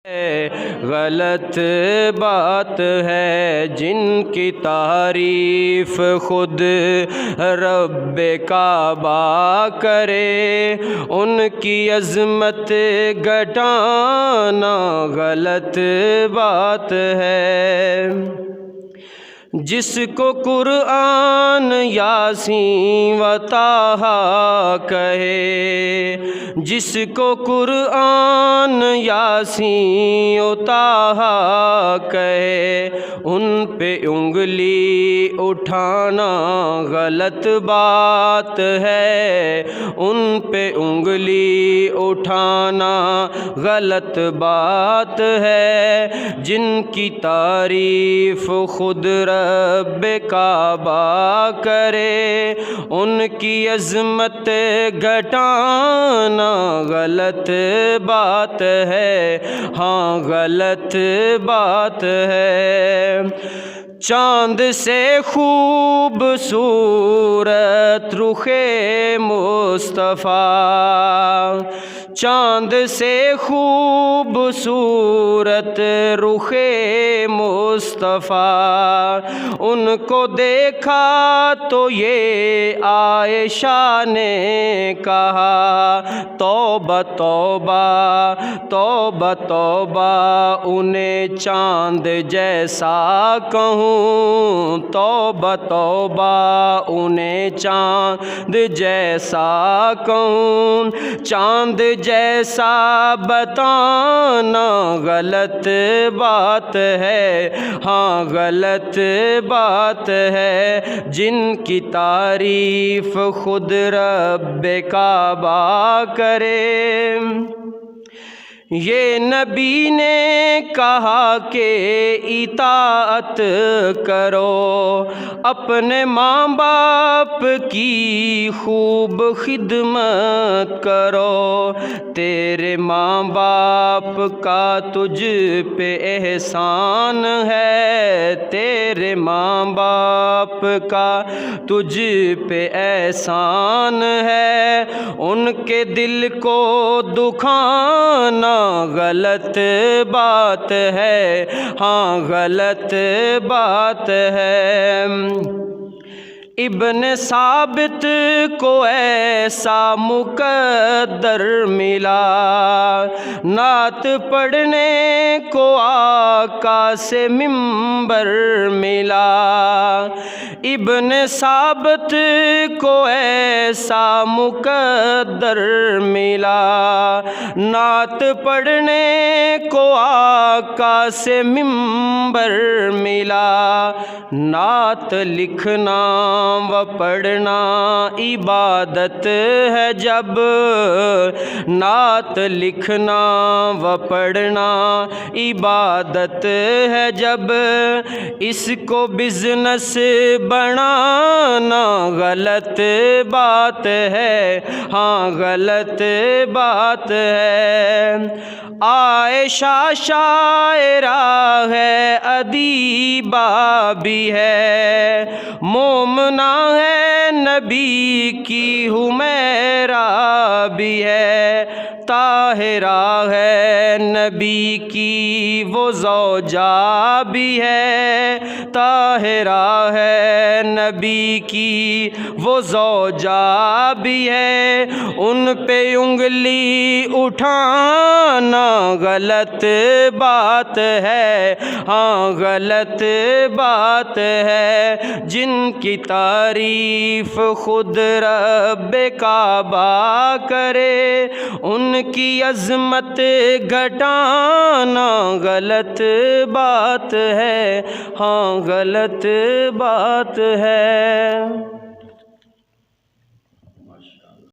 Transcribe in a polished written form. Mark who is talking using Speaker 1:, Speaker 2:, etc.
Speaker 1: غلط بات ہے جن کی تعریف خود رب کعبہ کرے، ان کی عظمت گھٹانا غلط بات ہے۔ جس کو قرآن یاسین و طٰہٰ کہے، جس کو قرآن یاسین و طٰہٰ کہے، ان پہ انگلی اٹھانا غلط بات ہے، ان پہ انگلی اٹھانا غلط بات ہے۔ جن کی تعریف خود رب کعبہ کرے، ان کی عظمت گھٹانا غلط بات ہے، ہاں غلط بات ہے۔ چاند سے خوبصورت رخ مصطفیٰ، چاند سے خوبصورت رخ مصطفیٰ، ان کو دیکھا تو یہ عائشہ نے کہا توبہ توبہ توبہ توبہ، انہیں چاند جیسا کہوں، توبہ توبہ انہیں چاند جیسا کہوں۔ چاند جیسا بتانا غلط بات ہے، ہاں غلط بات ہے۔ جن کی تعریف خود رب کعبہ کرے، یہ نبی نے کہا کہ اطاعت کرو، اپنے ماں باپ کی خوب خدمت کرو، تیرے ماں باپ کا تجھ پہ احسان ہے، تیرے ماں باپ کا تجھ پہ احسان ہے، ان کے دل کو دکھانا غلط بات ہے، ہاں غلط بات ہے۔ ابن ثابت کو ایسا مقدر ملا، نعت پڑھنے کو آقا سے منبر ملا۔ ابن ثابت کو ایسا مقدر ملا، نعت پڑھنے کو آقا سے منبر ملا۔ نعت لکھنا و پڑھنا عبادت ہے جب، نعت لکھنا و پڑھنا عبادت ہے جب، اس کو بزنس بنانا غلط بات ہے، ہاں غلط بات ہے۔ عائشہ شاعرہ ہے، ادیبہ بھی ہے، مومنہ ہے، نبی کی حمیرہ بھی ہے، طاہرہ ہے، نبی کی وہ زوجہ بھی ہے، طاہرہ ہے، نبی کی وہ زوجہ بھی ہے۔ ان پہ انگلی اٹھانا غلط بات ہے، ہاں غلط بات ہے۔ جن کی تعریف خود رب کعبہ کرے، ان کی عظمت گھٹانا غلط بات ہے، ہاں غلط بات ہے۔